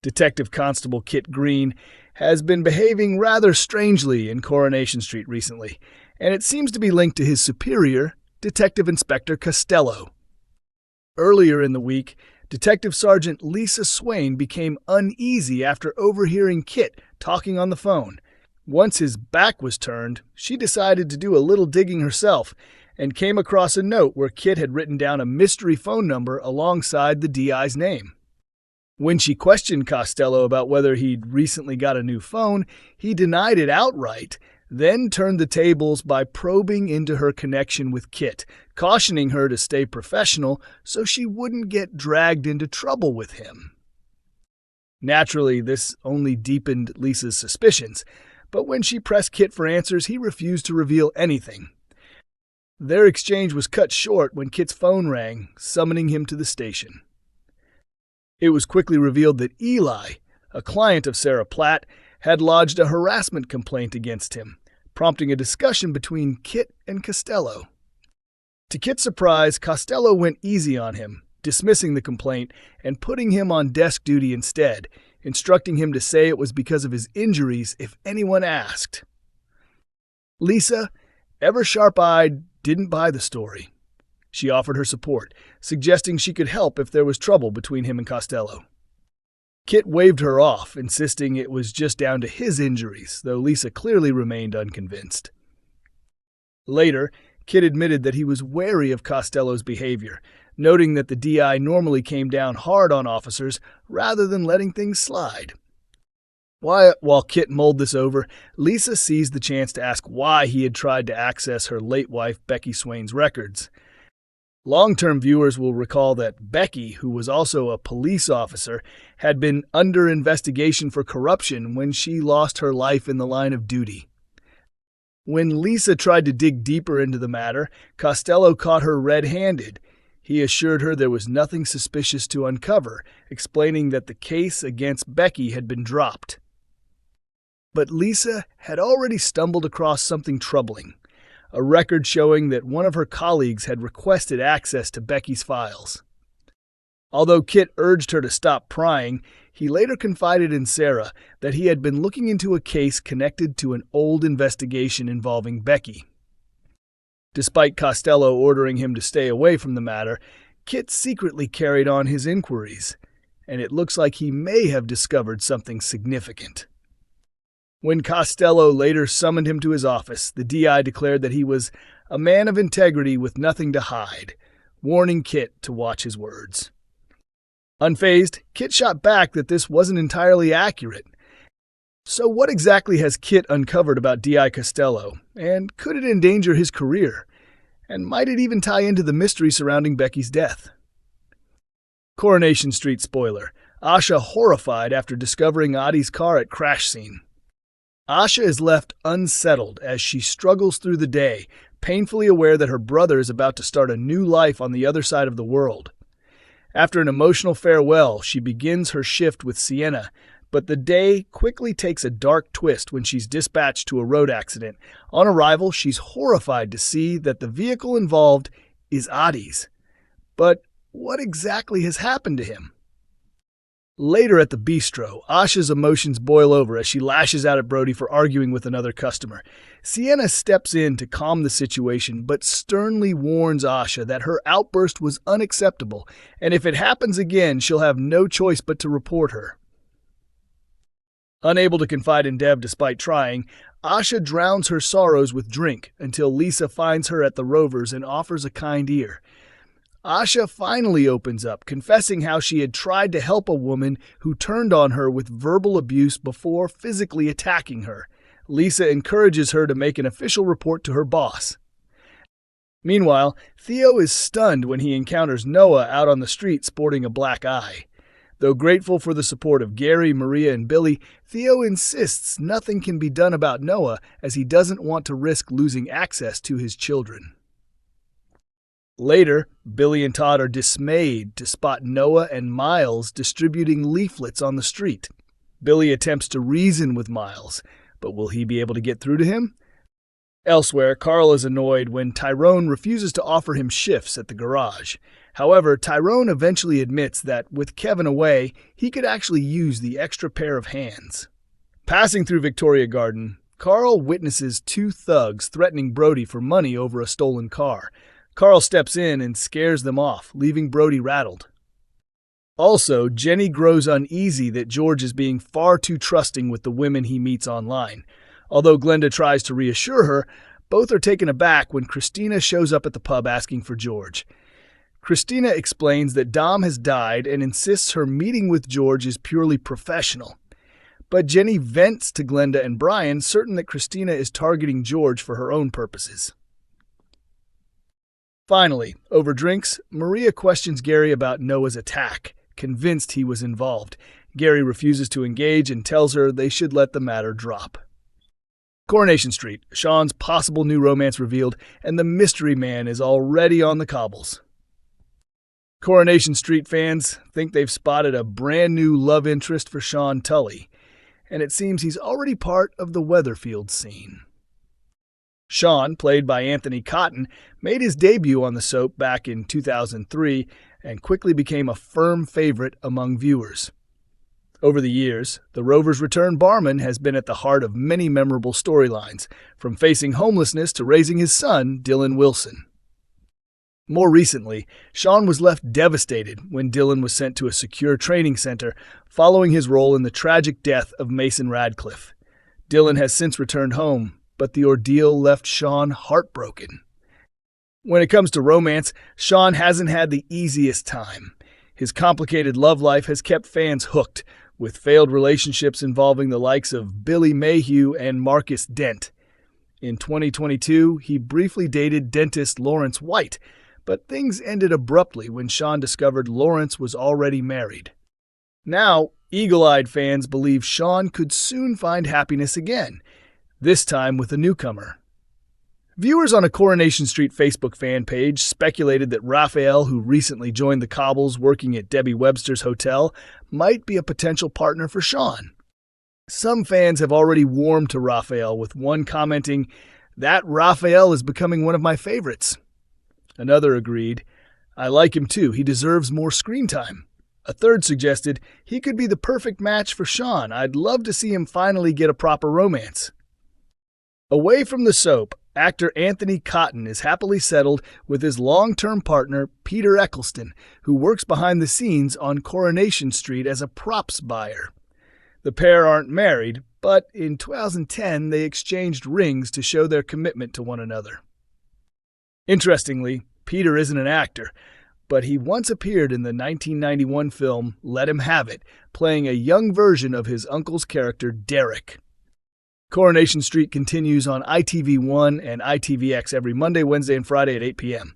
Detective Constable Kit Green has been behaving rather strangely in Coronation Street recently, and it seems to be linked to his superior, Detective Inspector Costello. Earlier in the week, Detective Sergeant Lisa Swain became uneasy after overhearing Kit talking on the phone. Once his back was turned, she decided to do a little digging herself and came across a note where Kit had written down a mystery phone number alongside the DI's name. When she questioned Costello about whether he'd recently got a new phone, he denied it outright, then turned the tables by probing into her connection with Kit, cautioning her to stay professional so she wouldn't get dragged into trouble with him. Naturally, this only deepened Lisa's suspicions, but when she pressed Kit for answers, he refused to reveal anything. Their exchange was cut short when Kit's phone rang, summoning him to the station. It was quickly revealed that Eli, a client of Sarah Platt, had lodged a harassment complaint against him, prompting a discussion between Kit and Costello. To Kit's surprise, Costello went easy on him, dismissing the complaint and putting him on desk duty instead, instructing him to say it was because of his injuries if anyone asked. Lisa, ever sharp-eyed, didn't buy the story. She offered her support, suggesting she could help if there was trouble between him and Costello. Kit waved her off, insisting it was just down to his injuries, though Lisa clearly remained unconvinced. Later, Kit admitted that he was wary of Costello's behavior, noting that the DI normally came down hard on officers rather than letting things slide. While Kit mulled this over, Lisa seized the chance to ask why he had tried to access her late wife Becky Swain's records. Long-term viewers will recall that Becky, who was also a police officer, had been under investigation for corruption when she lost her life in the line of duty. When Lisa tried to dig deeper into the matter, Costello caught her red-handed. He assured her there was nothing suspicious to uncover, explaining that the case against Becky had been dropped. But Lisa had already stumbled across something troubling. A record showing that one of her colleagues had requested access to Becky's files. Although Kit urged her to stop prying, he later confided in Sarah that he had been looking into a case connected to an old investigation involving Becky. Despite Costello ordering him to stay away from the matter, Kit secretly carried on his inquiries, and it looks like he may have discovered something significant. When Costello later summoned him to his office, the DI declared that he was a man of integrity with nothing to hide, warning Kit to watch his words. Unfazed, Kit shot back that this wasn't entirely accurate. So what exactly has Kit uncovered about DI Costello, and could it endanger his career? And might it even tie into the mystery surrounding Becky's death? Coronation Street spoiler. Asha horrified after discovering Adi's car at crash scene. Asha is left unsettled as she struggles through the day, painfully aware that her brother is about to start a new life on the other side of the world. After an emotional farewell, she begins her shift with Sienna, but the day quickly takes a dark twist when she's dispatched to a road accident. On arrival, she's horrified to see that the vehicle involved is Adi's. But what exactly has happened to him? Later at the bistro, Asha's emotions boil over as she lashes out at Brody for arguing with another customer. Sienna steps in to calm the situation, but sternly warns Asha that her outburst was unacceptable, and if it happens again, she'll have no choice but to report her. Unable to confide in Dev despite trying, Asha drowns her sorrows with drink until Lisa finds her at the Rovers and offers a kind ear. Asha finally opens up, confessing how she had tried to help a woman who turned on her with verbal abuse before physically attacking her. Lisa encourages her to make an official report to her boss. Meanwhile, Theo is stunned when he encounters Noah out on the street sporting a black eye. Though grateful for the support of Gary, Maria, and Billy, Theo insists nothing can be done about Noah as he doesn't want to risk losing access to his children. Later, Billy and Todd are dismayed to spot Noah and Miles distributing leaflets on the street. Billy attempts to reason with Miles, but will he be able to get through to him? Elsewhere, Carl is annoyed when Tyrone refuses to offer him shifts at the garage. However, Tyrone eventually admits that with Kevin away, he could actually use the extra pair of hands. Passing through Victoria Garden, Carl witnesses two thugs threatening Brody for money over a stolen car. Carl steps in and scares them off, leaving Brody rattled. Also, Jenny grows uneasy that George is being far too trusting with the women he meets online. Although Glenda tries to reassure her, both are taken aback when Christina shows up at the pub asking for George. Christina explains that Dom has died and insists her meeting with George is purely professional. But Jenny vents to Glenda and Brian, certain that Christina is targeting George for her own purposes. Finally, over drinks, Maria questions Gary about Noah's attack, convinced he was involved. Gary refuses to engage and tells her they should let the matter drop. Coronation Street, Sean's possible new romance revealed, and the mystery man is already on the cobbles. Coronation Street fans think they've spotted a brand new love interest for Sean Tully, and it seems he's already part of the Weatherfield scene. Sean, played by Anthony Cotton, made his debut on the soap back in 2003 and quickly became a firm favorite among viewers. Over the years, the Rover's return barman has been at the heart of many memorable storylines, from facing homelessness to raising his son, Dylan Wilson. More recently, Sean was left devastated when Dylan was sent to a secure training center following his role in the tragic death of Mason Radcliffe. Dylan has since returned home, but the ordeal left Sean heartbroken. When it comes to romance, Sean hasn't had the easiest time. His complicated love life has kept fans hooked, with failed relationships involving the likes of Billy Mayhew and Marcus Dent. In 2022, he briefly dated dentist Lawrence White, but things ended abruptly when Sean discovered Lawrence was already married. Now, eagle-eyed fans believe Sean could soon find happiness again, this time with a newcomer. Viewers on a Coronation Street Facebook fan page speculated that Raphael, who recently joined the Cobbles working at Debbie Webster's hotel, might be a potential partner for Sean. Some fans have already warmed to Raphael, with one commenting, "That Raphael is becoming one of my favorites." Another agreed, "I like him too, he deserves more screen time." A third suggested, "He could be the perfect match for Sean, I'd love to see him finally get a proper romance." Away from the soap, actor Anthony Cotton is happily settled with his long-term partner, Peter Eccleston, who works behind the scenes on Coronation Street as a props buyer. The pair aren't married, but in 2010 they exchanged rings to show their commitment to one another. Interestingly, Peter isn't an actor, but he once appeared in the 1991 film Let Him Have It, playing a young version of his uncle's character Derek. Coronation Street continues on ITV1 and ITVX every Monday, Wednesday, and Friday at 8 p.m.